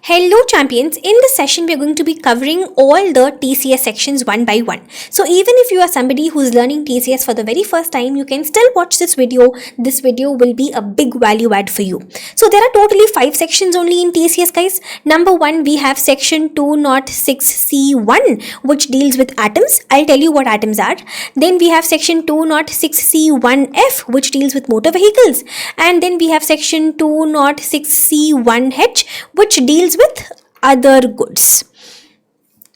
Hello champions, in this session we are going to be covering all the TCS sections one by one. So even if you are somebody who is learning TCS for the very first time, you can still watch this video. This video will be a big value add for you. So there are totally 5 sections only in TCS guys. Number 1, we have section 206C1 which deals with atoms. I'll tell you what atoms are. Then we have section 206C1F which deals with motor vehicles. And then we have section 206C1H which deals with other goods.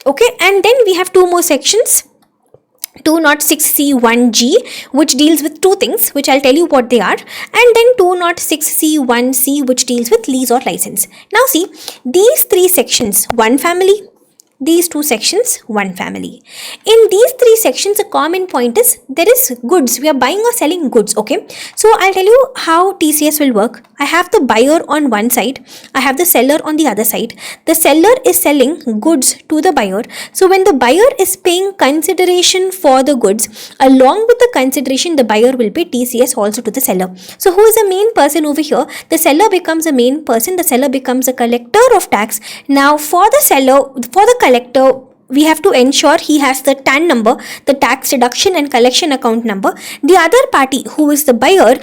Okay, and then we have two more sections, 206C1G which deals with two things which I'll tell you what they are, and then 206C1C which deals with lease or license. Now see, these three sections, one family, these two sections, one family. In these three sections, a common point is there is goods. We are buying or selling goods. Okay. So I'll tell you how TCS will work. I have the buyer on one side. I have the seller on the other side. The seller is selling goods to the buyer. So when the buyer is paying consideration for the goods, along with the consideration, the buyer will pay TCS also to the seller. So who is the main person over here? The seller becomes a main person. The seller becomes a collector of tax. Now for the seller, for the collector, we have to ensure he has the TAN number, the tax deduction and collection account number. The other party, who is the buyer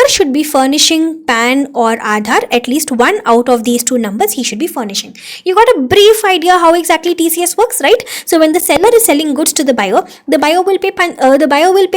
should be furnishing PAN or Aadhaar. At least one out of these two numbers he should be furnishing. You got a brief idea how exactly TCS works, right? So when the seller is selling goods to the buyer will pay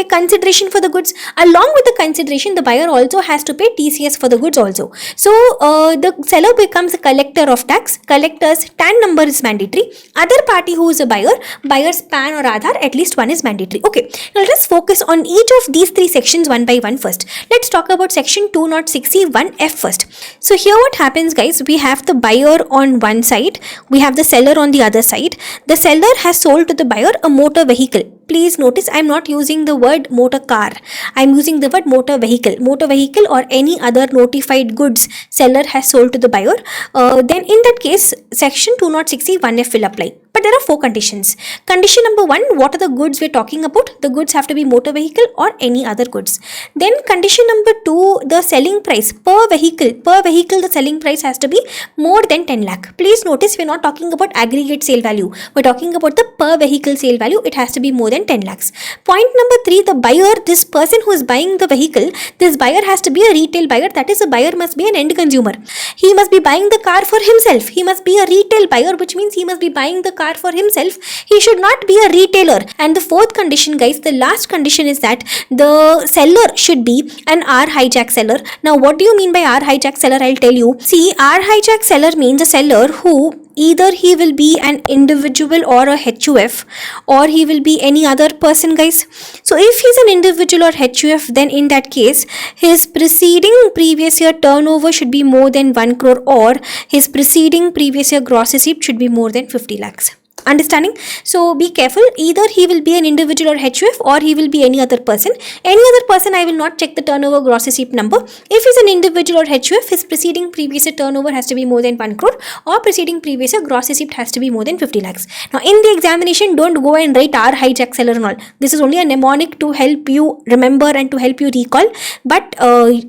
consideration for the goods. Along with the consideration, the buyer also has to pay TCS for the goods also. So the seller becomes a collector of tax. Collector's TAN number is mandatory. Other party who is a buyer's PAN or Aadhaar, at least one is mandatory. Okay, now let us focus on each of these three sections one by one first. Let's talk about section 206C1F first. So here what happens guys, we have the buyer on one side, we have the seller on the other side. The seller has sold to the buyer a motor vehicle. Please notice I am not using the word motor car. I am using the word motor vehicle. Motor vehicle or any other notified goods seller has sold to the buyer. Then in that case, section 206C1F will apply. But there are 4 conditions. Condition number 1, what are the goods we're talking about? The goods have to be motor vehicle or any other goods. Then condition number 2, the selling price per vehicle, the selling price has to be more than 10 lakh. Please notice we're not talking about aggregate sale value. We're talking about the per vehicle sale value. It has to be more than 10 lakhs. Point number 3, the buyer, this person who is buying the vehicle, this buyer has to be a retail buyer. That is, a buyer must be an end consumer. He must be buying the car for himself. He must be a retail buyer, which means he must be buying the car for himself. He should not be a retailer. And the 4th condition guys, the last condition is that the seller should be an R hijack seller. Now what do you mean by R hijack seller? I'll tell you. See, R hijack seller means a seller who either he will be an individual or a HUF, or he will be any other person guys. So if he's an individual or HUF, then in that case his preceding previous year turnover should be more than 1 crore, or his preceding previous year gross receipt should be more than 50 lakhs. Understanding? So be careful. Either he will be an individual or HUF, or he will be any other person. Any other person, I will not check the turnover gross receipt number. If he's an individual or HUF, his preceding previous year turnover has to be more than 1 crore, or preceding previous year gross receipt has to be more than 50 lakhs. Now in the examination, don't go and write R hijack seller and all. This is only a mnemonic to help you remember and to help you recall, but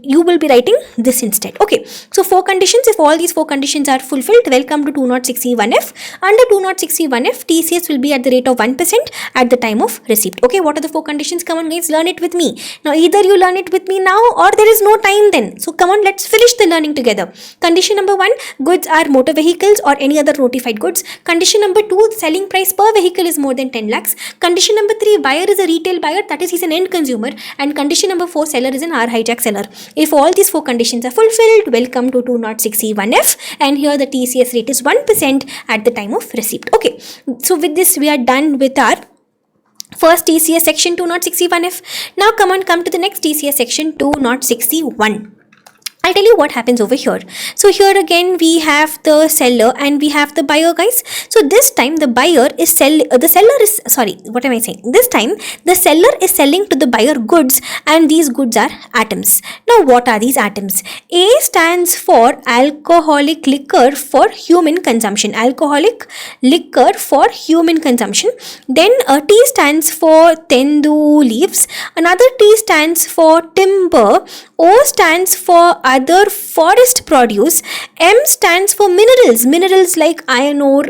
you will be writing this instead. Okay, so 4 conditions. If all these 4 conditions are fulfilled, welcome to 206C1F. Under 206C1F, TCS will be at the rate of 1% at the time of receipt. Okay, what are the 4 conditions? Come on guys, learn it with me. Now either you learn it with me now, or there is no time then. So come on, let's finish the learning together. Condition number 1, goods are motor vehicles or any other notified goods. Condition number 2, selling price per vehicle is more than 10 lakhs. Condition number 3, buyer is a retail buyer, that is, he's an end consumer. And condition number 4, seller is an R hijack seller. If all these 4 conditions are fulfilled, welcome to 206C1F, and here the TCS rate is 1% at the time of receipt. Okay, so with this we are done with our first TCS section 206C1F. Now come to the next TCS section 206C1. I'll tell you what happens over here. So here again we have the seller and we have the buyer guys. So this time the buyer is This time the seller is selling to the buyer goods, and these goods are atoms. Now what are these atoms? A stands for alcoholic liquor for human consumption. Alcoholic liquor for human consumption. Then T stands for tendu leaves. Another T stands for timber. O stands for other forest produce, M stands for minerals. Minerals like iron ore,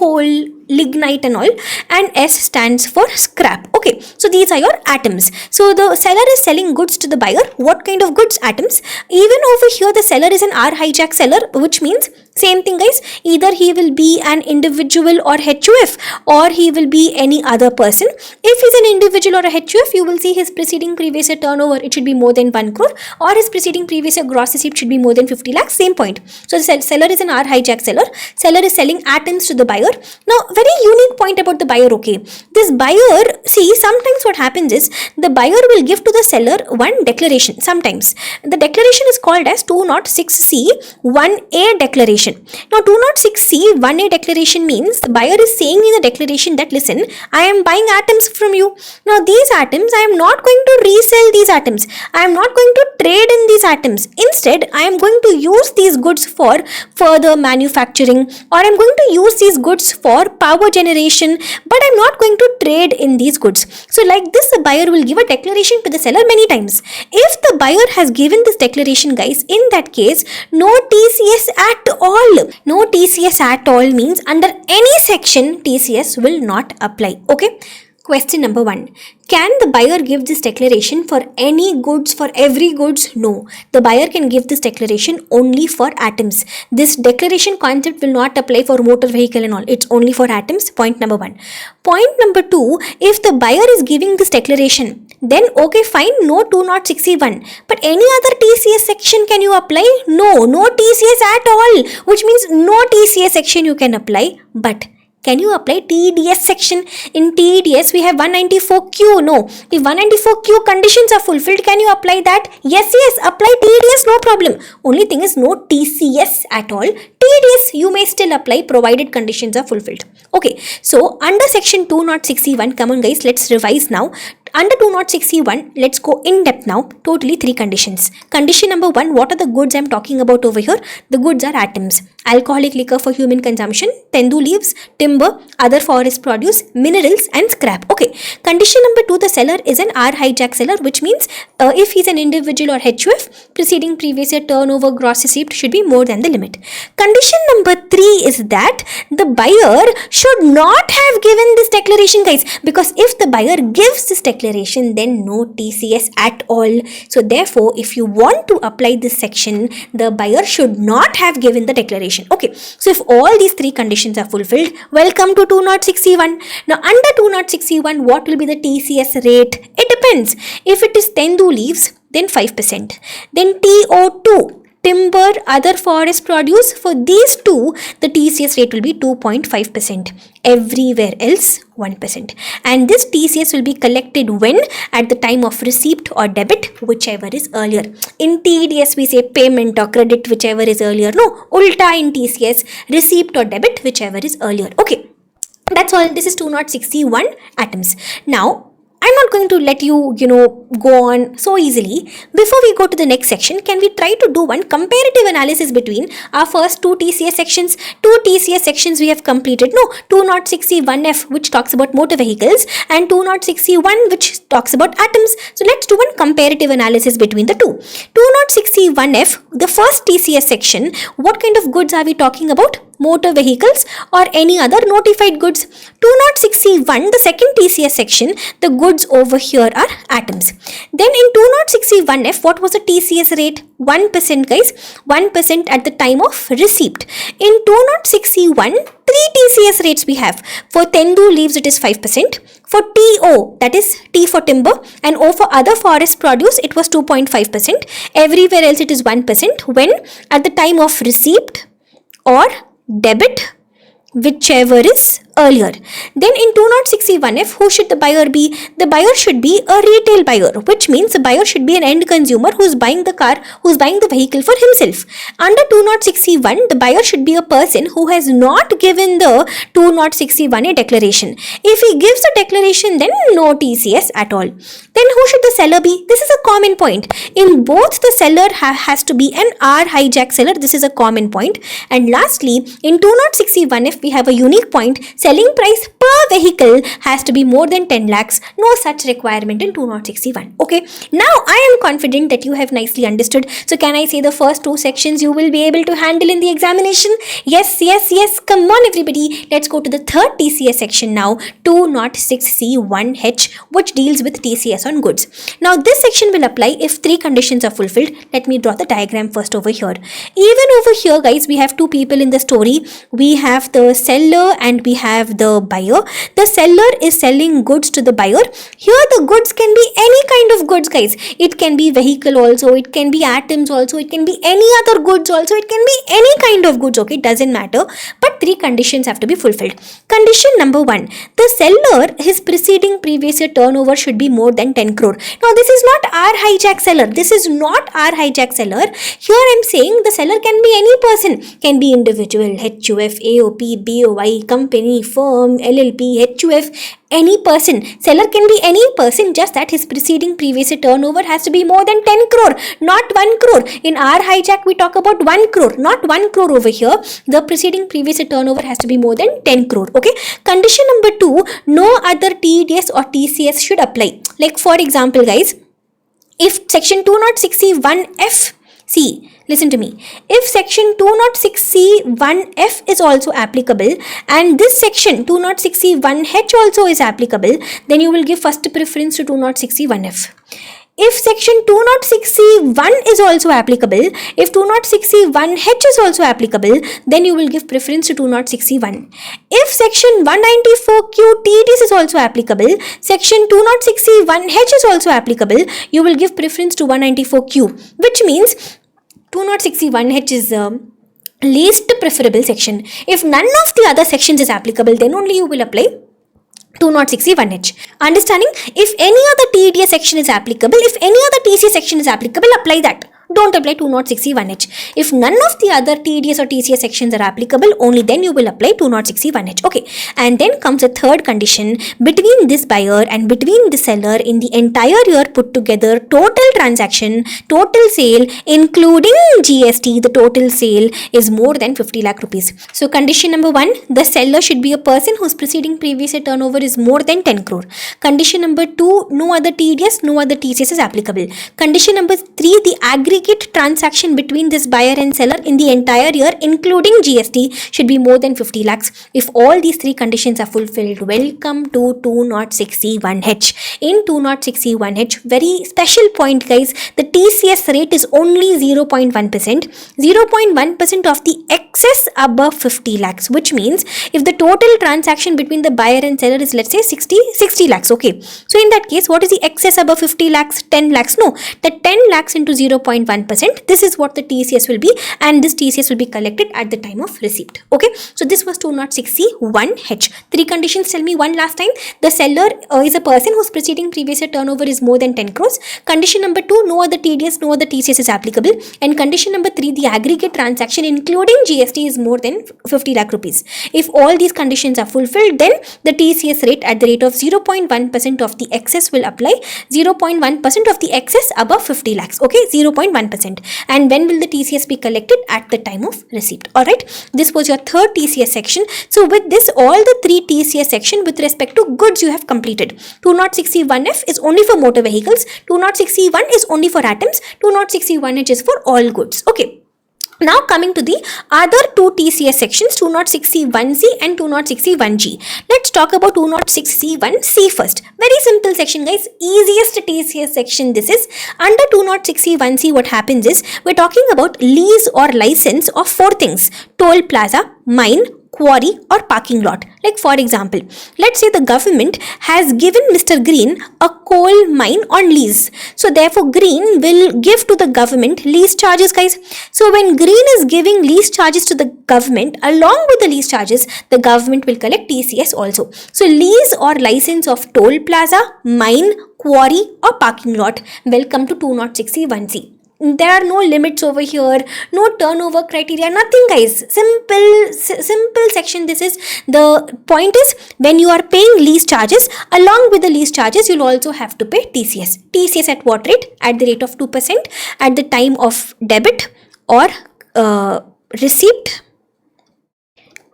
coal, lignite and all, and S stands for scrap. Okay, so these are your atoms. So the seller is selling goods to the buyer. What kind of goods? Atoms. Even over here the seller is an R hijack seller, which means same thing guys, either he will be an individual or HUF, or he will be any other person. If he's an individual or a HUF, you will see his preceding previous year turnover, it should be more than 1 crore, or his preceding previous year gross receipt should be more than 50 lakhs, same point. So the seller is an R hijack seller. Seller is selling atoms to the buyer. Now very unique point about the buyer, okay, this buyer, see, sometimes what happens is the buyer will give to the seller one declaration. Sometimes the declaration is called as 206C 1A declaration. Now 206C 1A declaration means the buyer is saying in the declaration that, listen, I am buying atoms from you. Now these atoms, I am not going to resell these atoms, I am not going to trade in these atoms. Instead, I am going to use these goods for further manufacturing, or I am going to use these goods for power generation, but I'm not going to trade in these goods. So like this, the buyer will give a declaration to the seller many times. If the buyer has given this declaration, guys, in that case, no TCS at all. No TCS at all means under any section TCS will not apply. Okay. Question number 1. Can the buyer give this declaration for any goods, for every goods? No. The buyer can give this declaration only for atoms. This declaration concept will not apply for motor vehicle and all. It's only for atoms. Point number 1. Point number 2. If the buyer is giving this declaration, then okay, fine, no 206C1. But any other TCS section can you apply? No. No TCS at all. Which means no TCS section you can apply. But can you apply TDS section? In TDS, we have 194Q. No. If 194Q conditions are fulfilled, can you apply that? Yes, apply TDS, no problem. Only thing is no TCS at all. TDS, you may still apply provided conditions are fulfilled. Okay, so under section 206C1, come on guys, let's revise now. Under 206C1, let's go in depth now. Totally 3 conditions. Condition number 1, what are the goods I'm talking about over here? The goods are atoms. Alcoholic liquor for human consumption, tendu leaves, timber, other forest produce, minerals and scrap. Okay. Condition number 2, the seller is an R hijack seller, which means if he's an individual or HUF, preceding previous year turnover gross receipt should be more than the limit. Condition number 3 is that the buyer should not have given this declaration, guys, because if the buyer gives this declaration, then no TCS at all. So therefore, if you want to apply this section, the buyer should not have given the declaration. Okay, so if all these 3 conditions are fulfilled, welcome to 206C1. Now under 206C1, what will be the TCS rate? It depends. If it is tendu leaves, then 5%. Then TO2, timber, other forest produce, for these 2, the TCS rate will be 2.5%. Everywhere else, 1%. And this TCS will be collected when? At the time of receipt or debit, whichever is earlier. In TDS, we say payment or credit, whichever is earlier. No, ulta in TCS, receipt or debit, whichever is earlier. Okay, that's all. This is 206C1 atoms. Now, I'm not going to let you, go on so easily. Before we go to the next section, can we try to do one comparative analysis between our first 2 TCS sections? 2 TCS sections we have completed. No, 206C1F, which talks about motor vehicles, and 206C1, which talks about atoms. So let's do one comparative analysis between the two. 206C1F, the first TCS section, what kind of goods are we talking about? Motor vehicles or any other notified goods. 206C1, the second TCS section, the goods over here are atoms. Then in 206C1F, what was the TCS rate? 1%, guys. 1% at the time of receipt. In 206C1, 3 TCS rates we have. For tendu leaves, it is 5%. For TO, that is T for timber, and O for other forest produce, it was 2.5%. Everywhere else, it is 1%. When? At the time of receipt or debit, whichever is earlier. Then in 206C1F, who should the buyer be? The buyer should be a retail buyer, which means the buyer should be an end consumer who's buying the car, who's buying the vehicle for himself. Under 206C1, the buyer should be a person who has not given the 206C1A declaration. If he gives a declaration, then no TCS at all. Then who should the seller be? This is a common point. In both, the seller has to be an R hijack seller. This is a common point. And lastly, in 206C1F, we have a unique point. selling price per vehicle has to be more than 10 lakhs. No such requirement in 2061. Okay, now I am confident that you have nicely understood. So can I say the first two sections you will be able to handle in the examination? Yes, yes, yes. Come on, everybody. Let's go to the third TCS section now, 206C1H, which deals with TCS on goods. Now, this section will apply if three conditions are fulfilled. Let me draw the diagram first over here. Even over here, guys, we have two people in the story. We have the seller and we have the buyer. The seller is selling goods to the buyer. Here, the goods can be any kind of goods, guys. It can be vehicle also, it can be items also, it can be any other goods also, it can be any kind of goods, okay, it doesn't matter, but three conditions have to be fulfilled. Condition number 1, the seller, his preceding previous year turnover should be more than 10 crore. Now, this is not our hijack seller. This is not our hijack seller. Here I am saying the seller can be any person, can be individual, HUF, AOP, BOI, company, firm, LLP, HUF, any person. Seller can be any person, just that his preceding previous year turnover has to be more than 10 crore, not 1 crore. In our hijack, we talk about 1 crore, not 1 crore over here. The preceding previous year turnover has to be more than 10 crore. Okay. Condition number 2, no other TDS or TCS should apply. Like for example, guys, if section 206C1F, see, listen to me. If section 206C1F is also applicable and this section 206C1H also is applicable, then you will give first preference to 206C1F. If section 206C1 is also applicable, if 206C1H is also applicable, then you will give preference to 206C1. If section 194Q TDS is also applicable, section 206C1H is also applicable, you will give preference to 194Q, which means 206C1H is least preferable section. If none of the other sections is applicable, then only you will apply 206C1H. Understanding? If any other TDS section is applicable, if any other TC section is applicable, apply that. Don't apply 206C1H. If none of the other TDS or TCS sections are applicable, only then you will apply 206C1H. Okay. And then comes a third condition. Between this buyer and between the seller in the entire year put together, total transaction, total sale, including GST, the total sale is more than 50 lakh rupees. So condition number 1, the seller should be a person whose preceding previous year turnover is more than 10 crore. Condition number 2, no other TDS, no other TCS is applicable. Condition number 3, the aggregate transaction between this buyer and seller in the entire year, including GST, should be more than 50 lakhs. If all these three conditions are fulfilled, welcome to 206C1H. In 206C1H, very special point, guys, the TCS rate is only 0.1%. 0.1% of the excess above 50 lakhs, which means if the total transaction between the buyer and seller is, let's say, 60 lakhs, okay. So in that case, what is the excess above 50 lakhs? 10 lakhs? No, the 10 lakhs into 0.1%, this is what the TCS will be, and this TCS will be collected at the time of receipt. Okay, so this was 206C1H. Three conditions, tell me one last time. The seller is a person whose preceding previous year turnover is more than 10 crores. Condition number 2, no other TDS, no other TCS is applicable. And condition number 3, the aggregate transaction including GST is more than 50 lakh rupees. If all these conditions are fulfilled, then the TCS rate at the rate of 0.1% of the excess will apply. 0.1% of the excess above 50 lakhs. Okay, 0.1%. And when will the TCS be collected? At the time of receipt. Alright, this was your third TCS section. So with this, all the three TCS section with respect to goods you have completed. 206C1F is only for motor vehicles. 206C1 is only for atoms. 206C1H is for all goods. Okay. Now coming to the other two TCS sections, 206C1C and 206C1G. Let's talk about 206C1C first. Very simple section, guys. Easiest TCS section this is. Under 206C1C, what happens is, we're talking about lease or license of four things: toll plaza, mine, quarry or parking lot. Like for example, let's say the government has given Mr. Green a coal mine on lease. So therefore Green will give to the government lease charges, guys. So when Green is giving lease charges to the government, along with the lease charges, the government will collect TCS also. So lease or license of toll plaza, mine, quarry or parking lot. Welcome to 206C1C. There are no limits over here, no turnover criteria, nothing, guys. Simple section this is. The point is, when you are paying lease charges, along with the lease charges, you'll also have to pay TCS. TCS at what rate? At the rate of 2% at the time of debit or receipt,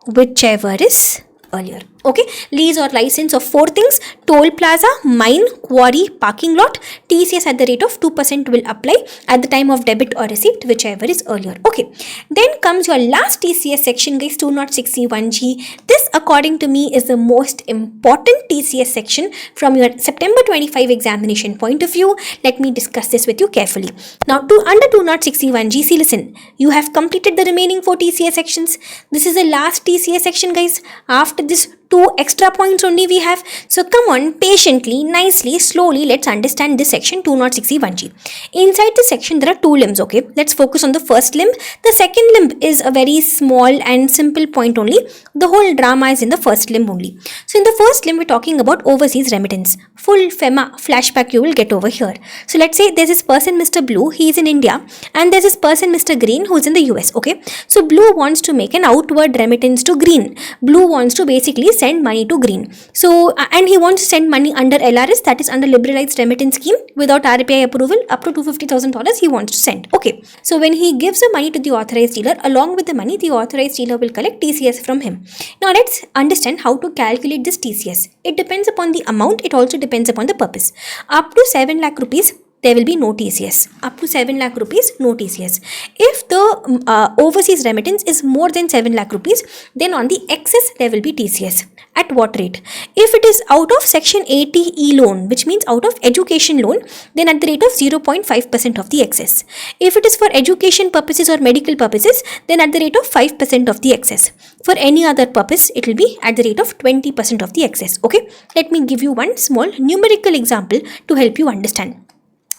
whichever is earlier. Okay, lease or license of 4 things: toll plaza, mine, quarry, parking lot. TCS at the rate of 2% will apply at the time of debit or receipt, whichever is earlier. Okay, then comes your last TCS section, guys, 206C1G. This, according to me, is the most important TCS section from your September 25 examination point of view. Let me discuss this with you carefully. Now, under 206C1G, see, listen, you have completed the remaining 4 TCS sections. This is the last TCS section, guys. After this, 2 extra points only we have. So come on, patiently, nicely, slowly, let's understand this section 206C1G. Inside this section, there are 2 limbs, okay? Let's focus on the first limb. The second limb is a very small and simple point only. The whole drama is in the first limb only. So in the first limb, we're talking about overseas remittance. Full FEMA flashback you will get over here. So let's say there's this person, Mr. Blue, he is in India, and there's this person, Mr. Green, who's in the US, okay? So Blue wants to make an outward remittance to Green. Blue wants to basically send money to Green. So, and he wants to send money under LRS, that is under liberalized remittance scheme, without RBI approval. Up to $250,000 he wants to send. Okay. So when he gives the money to the authorized dealer, along with the money, the authorized dealer will collect TCS from him. Now let's understand how to calculate this TCS. It depends upon the amount. It also depends upon the purpose. Up to 7 lakh rupees, there will be no TCS. Up to 7 lakh rupees, no TCS. If the overseas remittance is more than 7 lakh rupees, then on the excess there will be TCS. At what rate? If it is out of section 80E loan, which means out of education loan, then at the rate of 0.5% of the excess. If it is for education purposes or medical purposes, then at the rate of 5% of the excess. For any other purpose, it will be at the rate of 20% of the excess. Okay, let me give you one small numerical example to help you understand.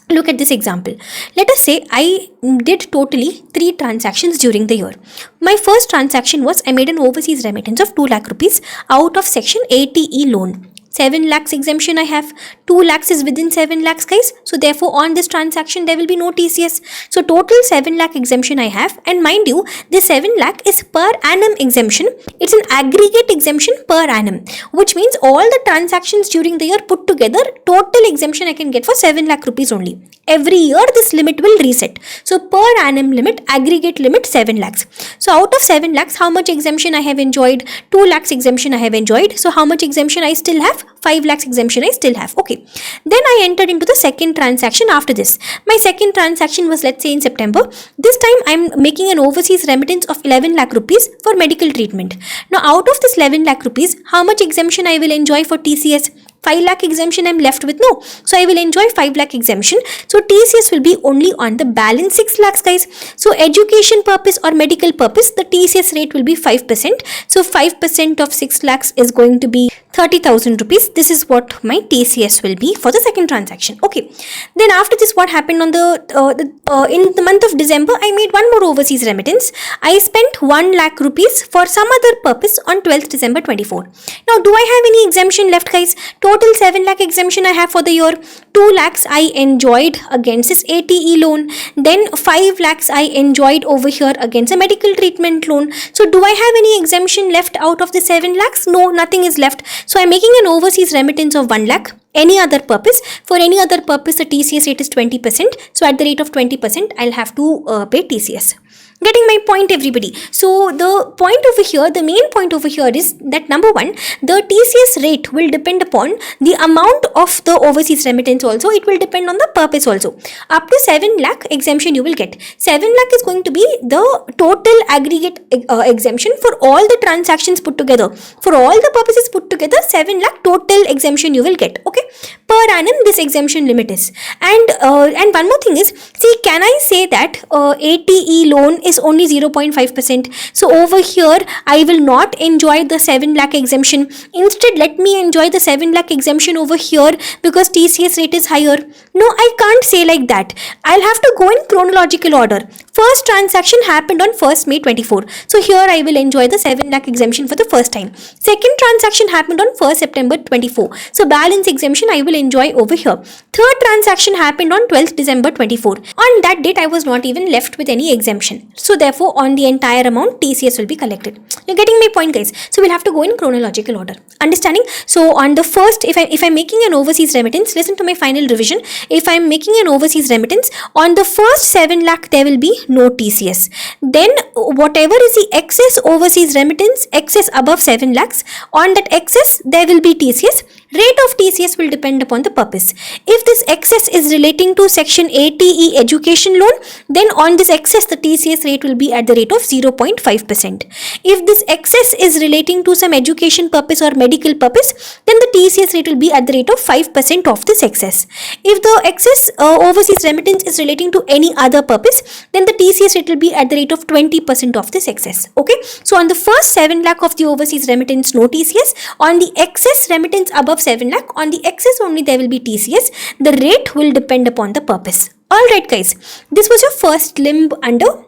Look at this example. Let us say I did totally 3 transactions during the year. My first transaction was I made an overseas remittance of 2 lakh rupees out of section 80E loan. 7 lakhs exemption I have. 2 lakhs is within 7 lakhs, guys. So therefore on this transaction there will be no TCS. So total 7 lakh exemption I have, and mind you, this 7 lakh is per annum exemption. It's an aggregate exemption per annum, which means all the transactions during the year put together, total exemption I can get for 7 lakh rupees only. Every year this limit will reset. So per annum limit, aggregate limit 7 lakhs. So out of 7 lakhs, how much exemption I have enjoyed? 2 lakhs exemption I have enjoyed. So how much exemption I still have? 5 lakhs exemption I still have. Okay. Then I entered into the second transaction after this. My second transaction was, let's say, in September. This time I'm making an overseas remittance of 11 lakh rupees for medical treatment. Now out of this 11 lakh rupees, how much exemption I will enjoy for TCS? 5 lakh exemption I'm left with? No. So I will enjoy 5 lakh exemption. So TCS will be only on the balance 6 lakhs, guys. So education purpose or medical purpose, the TCS rate will be 5%. So 5% of 6 lakhs is going to be 30,000 rupees. This is what my TCS will be for the second transaction. Okay. Then after this, what happened on in the month of December, I made one more overseas remittance. I spent 1 lakh rupees for some other purpose on 12th December 24. Now, do I have any exemption left, guys? Total 7 lakh exemption I have for the year. 2 lakhs I enjoyed against this 80E loan. Then 5 lakhs I enjoyed over here against a medical treatment loan. So do I have any exemption left out of the 7 lakhs? No, nothing is left. So I'm making an overseas remittance of 1 lakh. Any other purpose, for any other purpose, the TCS rate is 20%. So at the rate of 20%, I'll have to pay TCS. Getting my point, everybody? So the point over here, the main point over here is that number 1, the TCS rate will depend upon the amount of the overseas remittance also. It will depend on the purpose also. Up to 7 lakh exemption you will get. 7 lakh is going to be the total aggregate exemption for all the transactions put together. For all the purposes put together, 7 lakh total exemption you will get. Okay. Per annum this exemption limit is. And one more thing is, see, can I say that 80E loan is only 0.5%. So over here, I will not enjoy the 7 lakh exemption. Instead, let me enjoy the 7 lakh exemption over here because TCS rate is higher. No, I can't say like that. I'll have to go in chronological order. First transaction happened on 1st May 24. So here I will enjoy the 7 lakh exemption for the first time. Second transaction happened on 1st September 24. So balance exemption I will enjoy over here. Third transaction happened on 12th December 24. On that date, I was not even left with any exemption. So therefore, on the entire amount, TCS will be collected. You're getting my point, guys? So we'll have to go in chronological order. Understanding? So on the first, if I'm making an overseas remittance, listen to my final revision. If I'm making an overseas remittance, on the first 7 lakh, there will be no TCS. Then whatever is the excess overseas remittance, excess above 7 lakhs, on that excess excess, there will be TCS. Rate of TCS will depend upon the purpose. If this excess is relating to section 80E education loan, then on this excess the TCS rate will be at the rate of 0.5%. If this excess is relating to some education purpose or medical purpose, then the TCS rate will be at the rate of 5% of this excess. If the excess overseas remittance is relating to any other purpose, then the TCS rate will be at the rate of 20% of this excess. Okay, so on the first 7 lakh of the overseas remittance, no TCS. On the excess remittance above 7 lakh, on the excess only there will be TCS. The rate will depend upon the purpose. Alright guys, this was your first limb under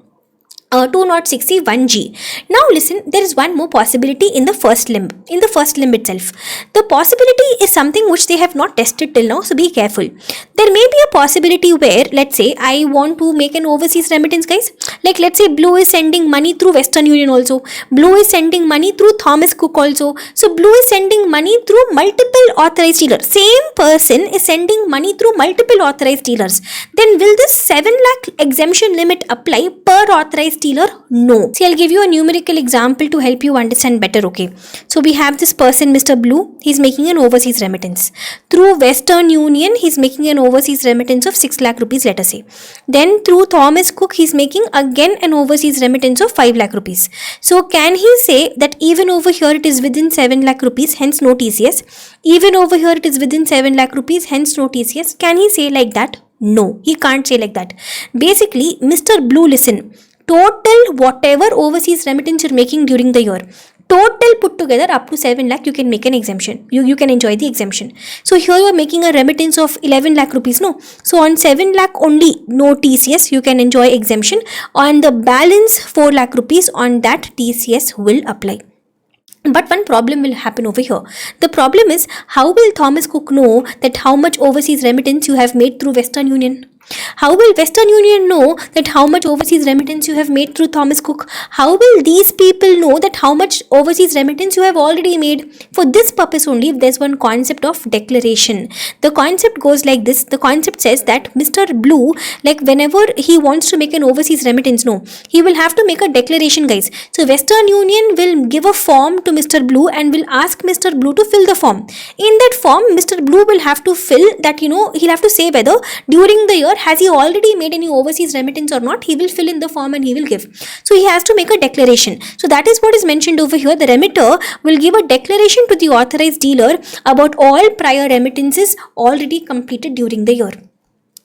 206C1G. Now listen, there is one more possibility in the first limb itself. The possibility is something which they have not tested till now, so be careful. There may be a possibility where, let's say, I want to make an overseas remittance, guys. Like, let's say Blue is sending money through Western Union also. Blue is sending money through Thomas Cook also. So Blue is sending money through multiple authorized dealers. Same person is sending money through multiple authorized dealers. Then will this 7 lakh exemption limit apply per authorized dealer? No. See, I'll give you a numerical example to help you understand better, okay? So we have this person, Mr. Blue, he's making an overseas remittance. Through Western Union, he's making an overseas remittance of 6 lakh rupees, let us say. Then through Thomas Cook, he's making again an overseas remittance of 5 lakh rupees. So can he say that even over here it is within 7 lakh rupees, hence no TCS? Even over here it is within 7 lakh rupees, hence no TCS? Can he say like that? No, he can't say like that. Basically, Mr. Blue, listen. Total whatever overseas remittance you're making during the year, total put together up to 7 lakh, you can make an exemption. You can enjoy the exemption. So here you are making a remittance of 11 lakh rupees, no? So on 7 lakh only, no TCS, you can enjoy exemption. On the balance 4 lakh rupees, on that TCS will apply. But one problem will happen over here. The problem is, how will Thomas Cook know that how much overseas remittance you have made through Western Union? How will Western Union know that how much overseas remittance you have made through Thomas Cook? How will these people know that how much overseas remittance you have already made? For this purpose only, there's one concept of declaration. The concept goes like this. The concept says that Mr. Blue, like whenever he wants to make an overseas remittance, no, he will have to make a declaration, guys. So Western Union will give a form to Mr. Blue and will ask Mr. Blue to fill the form. In that form, Mr. Blue will have to fill that, he'll have to say whether during the year has he already made any overseas remittance or not. He will fill in the form and he will give. So he has to make a declaration. So that is what is mentioned over here. The remitter will give a declaration to the authorized dealer about all prior remittances already completed during the year.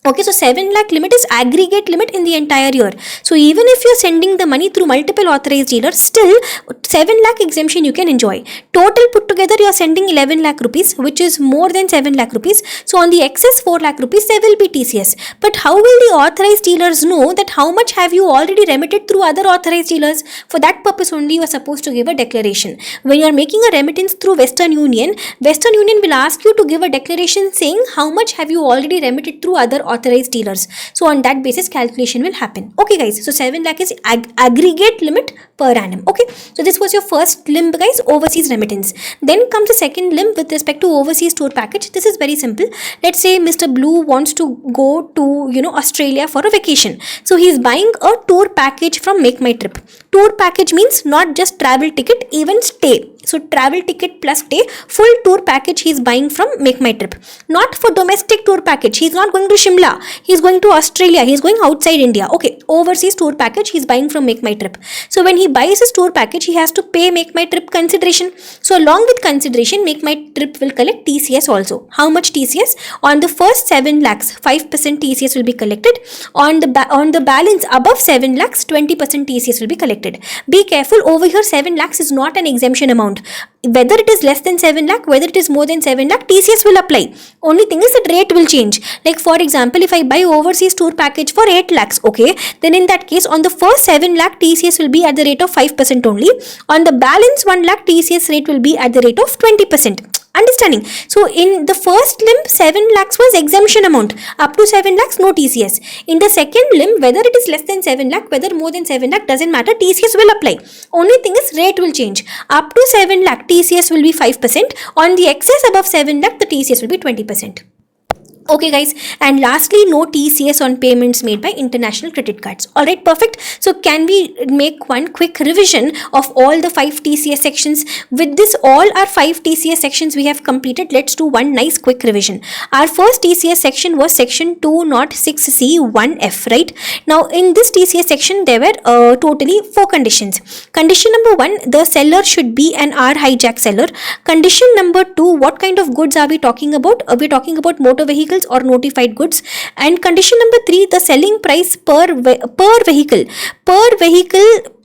Okay, so 7 lakh limit is aggregate limit in the entire year. So even if you're sending the money through multiple authorized dealers, still 7 lakh exemption you can enjoy. Total put together you're sending 11 lakh rupees, which is more than 7 lakh rupees. So on the excess 4 lakh rupees, there will be TCS. But how will the authorized dealers know that how much have you already remitted through other authorized dealers? For that purpose only you are supposed to give a declaration. When you are making a remittance through Western Union will ask you to give a declaration saying how much have you already remitted through other authorized dealers. So on that basis calculation will happen. Okay guys, so 7 lakh is aggregate limit per annum. Okay, so this was your first limb, guys, overseas remittance. Then comes the second limb with respect to overseas tour package. This is very simple. Let's say Mr. Blue wants to go to Australia for a vacation. So he is buying a tour package from Make My Trip. Tour package means not just travel ticket, even stay. So travel ticket plus stay, full tour package he is buying from Make My Trip. Not for domestic tour package. He is not going to Shimla. He is going to Australia. He is going outside India. Okay, overseas tour package he is buying from Make My Trip. So when he buys his tour package, he has to pay Make My Trip consideration. So along with consideration, Make My Trip will collect TCS also. How much TCS? On the first 7 lakhs, 5% TCS will be collected. On the balance above 7 lakhs, 20% TCS will be collected. Be careful, over here 7 lakhs is not an exemption amount. Whether it is less than 7 lakh, whether it is more than 7 lakh, TCS will apply. Only thing is that rate will change. Like for example, if I buy overseas tour package for 8 lakhs, okay, then in that case, on the first 7 lakh, TCS will be at the rate of 5% only. On the balance 1 lakh, TCS rate will be at the rate of 20%. Understanding? So in the first limb, 7 lakhs was exemption amount. Up to 7 lakhs, no TCS. In the second limb, whether it is less than 7 lakh, whether more than 7 lakh, doesn't matter. TCS will apply. Only thing is rate will change. Up to 7 lakh, TCS will be 5%. On the excess above 7 lakh, the TCS will be 20%. Okay guys, and lastly, no TCS on payments made by international credit cards. Alright, perfect. So can we make one quick revision of all the 5 TCS sections? With this, all our 5 TCS sections we have completed. Let's do one nice quick revision. Our first TCS section was section 206C1F, right? Now in this TCS section there were totally 4 conditions. Condition number 1, the seller should be an R hijack seller. Condition number 2, what kind of goods are we talking about? We're talking about motor vehicles or notified goods. And condition number 3, the selling price per vehicle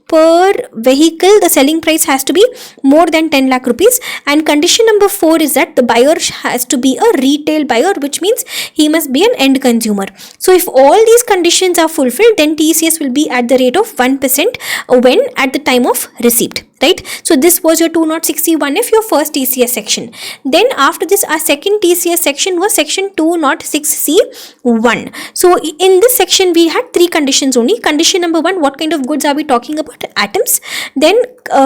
the selling price has to be more than 10 lakh rupees. And condition number 4 is that the buyer has to be a retail buyer, which means he must be an end consumer. So if all these conditions are fulfilled, then TCS will be at the rate of 1% when at the time of receipt. Right, so this was your 206C1F, your first TCS section. Then after this, our second TCS section was section 206C1. So in this section we had 3 conditions only. Condition number 1, what kind of goods are we talking about? Atoms. Then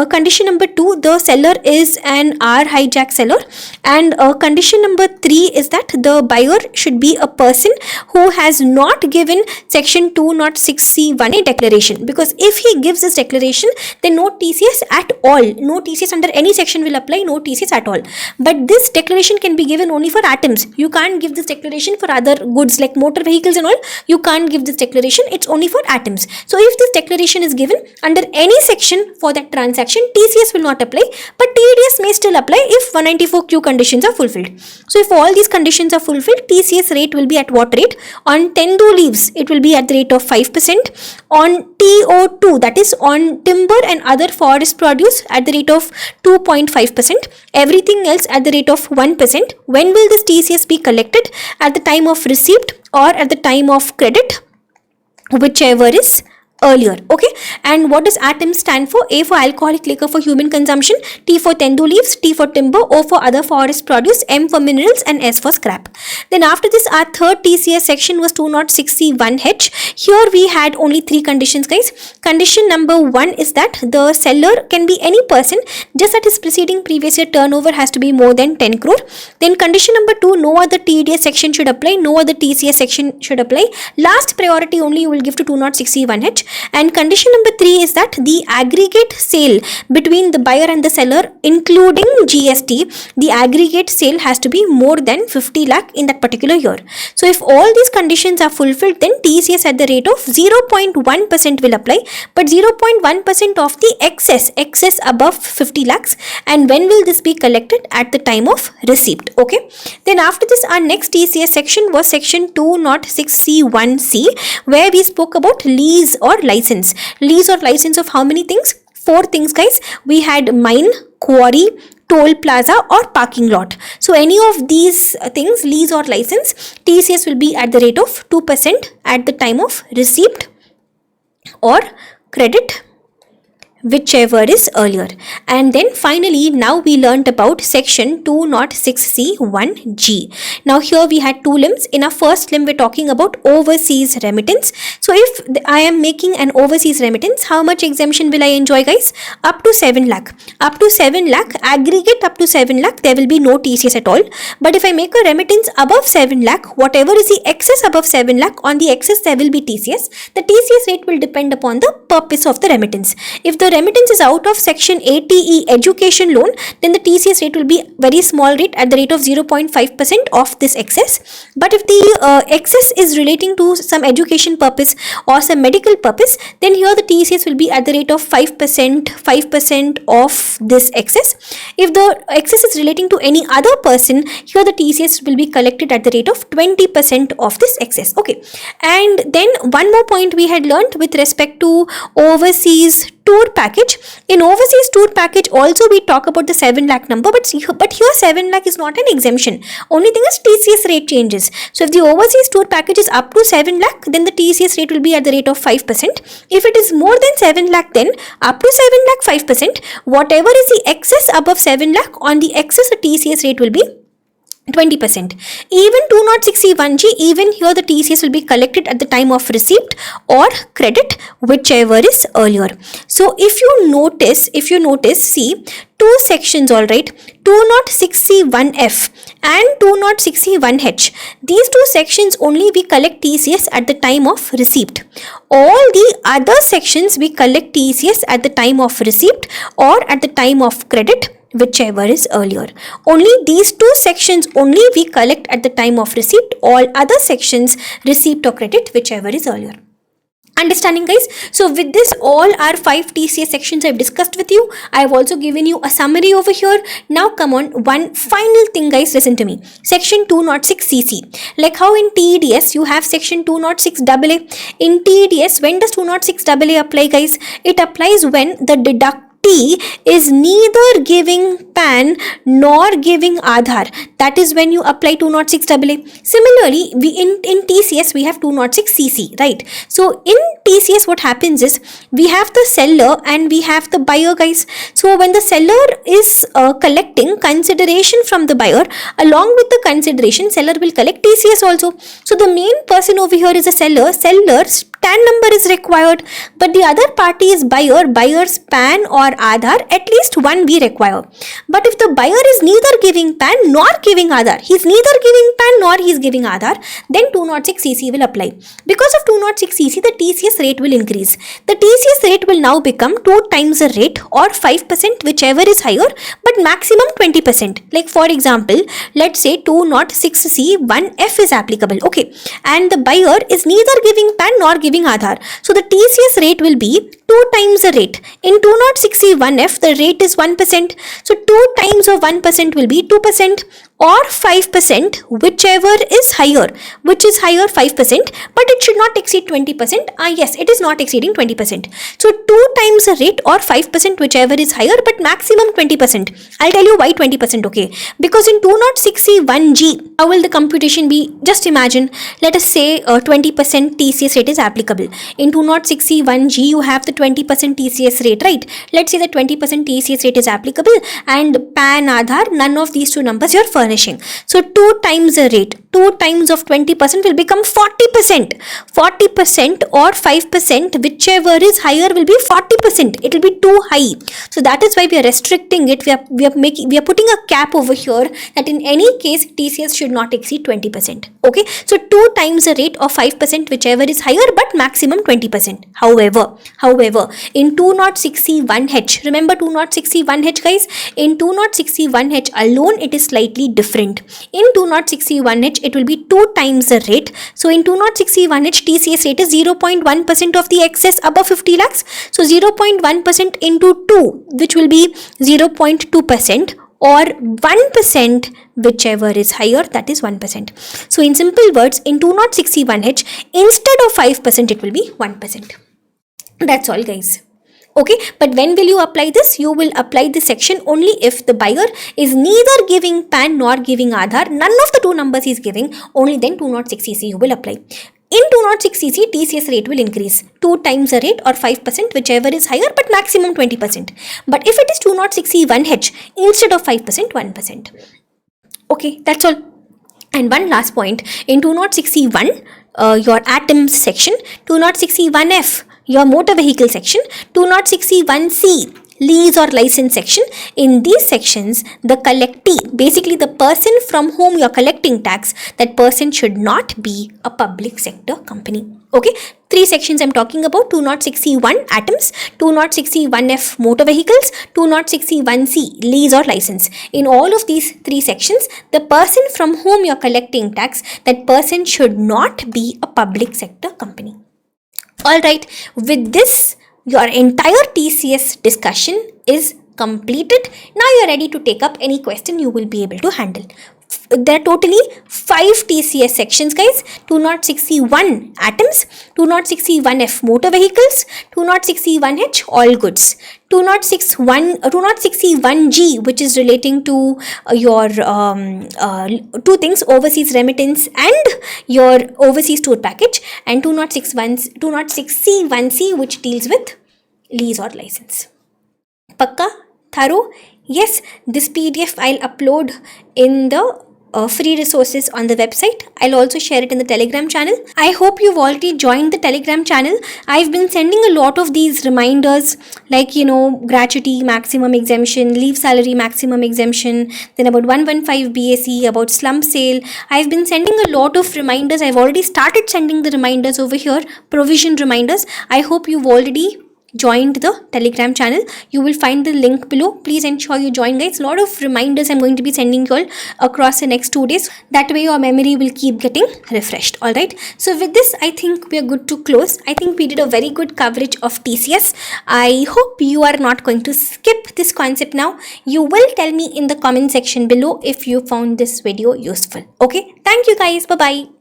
condition number 2, the seller is an R hijack seller. And condition number 3 is that the buyer should be a person who has not given section 206C1A declaration, because if he gives this declaration, then no TCS at all. No TCS under any section will apply, no TCS at all. But this declaration can be given only for atoms. You can't give this declaration for other goods like motor vehicles and all. You can't give this declaration, it's only for atoms. So if this declaration is given under any section for that transaction, TCS will not apply, but TDS may still apply if 194Q conditions are fulfilled. So if all these conditions are fulfilled, TCS rate will be at what rate? On Tendu leaves, it will be at the rate of 5%. On TO2, that is on timber and other forest produce, at the rate of 2.5%. Everything else at the rate of 1%. When will this TCS be collected? At the time of receipt or at the time of credit, whichever is earlier. Okay, and what does ATOM stand for? A for alcoholic liquor for human consumption, T for tendu leaves, T for timber, O for other forest produce, M for minerals, and S for scrap. Then after this, our third TCS section was 206C1H. Here we had only 3 conditions, guys. Condition number 1 is that the seller can be any person, just that his preceding previous year turnover has to be more than 10 crore. Then condition number 2, no other TDS section should apply, no other TCS section should apply. Last priority only you will give to 206C1H. And condition number 3 is that the aggregate sale between the buyer and the seller, including GST, the aggregate sale has to be more than 50 lakh in that particular year. So if all these conditions are fulfilled, then TCS at the rate of 0.1% will apply, but 0.1% of the excess above 50 lakhs. And when will this be collected? At the time of receipt. Okay. Then after this, our next TCS section was section 206C1C, where we spoke about lease or license. Lease or license of how many things? 4 things, guys. We had mine, quarry, toll plaza, or parking lot. So any of these things, lease or license, TCS will be at the rate of 2% at the time of receipt or credit, whichever is earlier. And then finally, now we learnt about section 206C1G. Now here we had 2 limbs. In our first limb, we're talking about overseas remittance. So if I am making an overseas remittance, how much exemption will I enjoy, guys? Up to 7 lakh. Up to 7 lakh, aggregate up to 7 lakh, there will be no TCS at all. But if I make a remittance above 7 lakh, whatever is the excess above 7 lakh, on the excess there will be TCS. The TCS rate will depend upon the purpose of the remittance. If the remittance is out of section 80E education loan, then the TCS rate will be very small rate at the rate of 0.5% of this excess. But if the excess is relating to some education purpose or some medical purpose, then here the TCS will be at the rate of 5% of this excess. If the excess is relating to any other person, here the TCS will be collected at the rate of 20% of this excess. Okay, and then one more point we had learnt with respect to overseas tour package. In overseas tour package also we talk about the 7 lakh number, but here 7 lakh is not an exemption. Only thing is TCS rate changes. So if the overseas tour package is up to 7 lakh, then the TCS rate will be at the rate of 5%. If it is more than 7 lakh, then up to 7 lakh 5%. Whatever is the excess above 7 lakh, on the excess the TCS rate will be 20%. Even 206C1G, even here the TCS will be collected at the time of receipt or credit, whichever is earlier. So if you notice, see 2 sections, all right, 206C1F and 206C1H. These two sections only we collect TCS at the time of receipt. All the other sections we collect TCS at the time of receipt or at the time of credit, whichever is earlier. Only these two sections only we collect at the time of receipt. All other sections, receipt or credit, whichever is earlier. Understanding, guys? So with this, all our 5 TCS sections I've discussed with you. I've also given you a summary over here. Now come on, one final thing, guys, listen to me. Section 206CC. Like how in TDS you have section 206AA. In TDS, when does 206AA apply, guys? It applies when the deductee is neither giving PAN nor giving Aadhaar. That is when you apply 206AA. Similarly, in TCS we have 206CC, right? So in TCS what happens is we have the seller and we have the buyer, guys. So when the seller is collecting consideration from the buyer, along with the consideration, seller will collect TCS also. So the main person over here is a seller. Seller's PAN number is required, but the other party is buyer. Buyer's PAN or Aadhaar, at least one we require. But if the buyer is neither giving PAN nor giving Aadhaar, he's neither giving PAN nor he's giving Aadhaar, then 206CC will apply. Because of 206CC, the TCS rate will increase. The TCS rate will now become 2 times the rate or 5%, whichever is higher, but maximum 20%. Like for example, let's say 206C1F is applicable, okay, and the buyer is neither giving PAN nor giving Aadhaar. So the TCS rate will be 2 times the rate. In 206C1F, the rate is 1%. So 2 times of 1% will be 2% or 5%, whichever is higher. Which is higher? 5%, but it should not exceed 20%. Yes, it is not exceeding 20%. So 2 times the rate or 5%, whichever is higher, but maximum 20%. I'll tell you why 20%, okay? Because in 206C1G, how will the computation be? Just imagine, let us say 20% TCS rate is applicable. In 206C1G, you have the 20% TCS rate, right? Let's say the 20% TCS rate is applicable and PAN, Aadhaar, none of these two numbers you're furnishing. So 2 times the rate, 2 times of 20% will become 40%. 40% or 5%, whichever is higher will be 40%. It will be too high. So that is why we are restricting it. We are putting a cap over here that in any case TCS should not exceed 20%. Okay. So 2 times the rate of 5%, whichever is higher, but maximum 20%. However, in 206C1H, remember 206C1H, guys, in 206C1H alone it is slightly different. In 206C1H it will be 2 times the rate. So in 206C1H TCS rate is 0.1% of the excess above 50 lakhs. So 0.1% into 2, which will be 0.2%, or 1%, whichever is higher, that is 1%. So in simple words, in 206C1H, instead of 5%, it will be 1%. That's all, guys. Okay, but when will you apply this? You will apply this section only if the buyer is neither giving PAN nor giving Aadhaar. None of the two numbers he is giving. Only then 206CC you will apply. In 206CC, TCS rate will increase 2 times the rate or 5%, whichever is higher, but maximum 20%. But if it is 206C1H, instead of 5%, 1%. Okay, that's all. And one last point, in 206C1, your atoms section, 206C1F, your motor vehicle section, 206C1C, lease or license section. In these sections, the collectee, basically the person from whom you're collecting tax, that person should not be a public sector company. Okay, 3 sections I'm talking about: 206C1 atoms, 206C1F motor vehicles, 206C1C lease or license. In all of these 3 sections, the person from whom you're collecting tax, that person should not be a public sector company. Alright, with this, your entire TCS discussion is completed. Now you are ready to take up any question you will be able to handle. There are totally 5 TCS sections, guys. 206C1 atoms, 206C1F motor vehicles, 206C1H all goods, 206C1G, which is relating to your 2 things: overseas remittance and your overseas tour package, and 206C1C, which deals with lease or license. Pakka? Thorough? Yes, this PDF I'll upload in the free resources on the website. I'll also share it in the Telegram channel. I hope you've already joined the Telegram channel. I've been sending a lot of these reminders like, gratuity maximum exemption, leave salary maximum exemption, then about 115 BAC, about slump sale. I've been sending a lot of reminders. I've already started sending the reminders over here, provision reminders. I hope you've already joined the Telegram channel. You will find the link below. Please ensure you join, guys. A lot of reminders I'm going to be sending you all across the next 2 days. That way your memory will keep getting refreshed. Alright, so with this I think we are good to close. I think we did a very good coverage of TCS. I hope you are not going to skip this concept now. You will tell me in the comment section below if you found this video useful. Okay, thank you guys. Bye bye.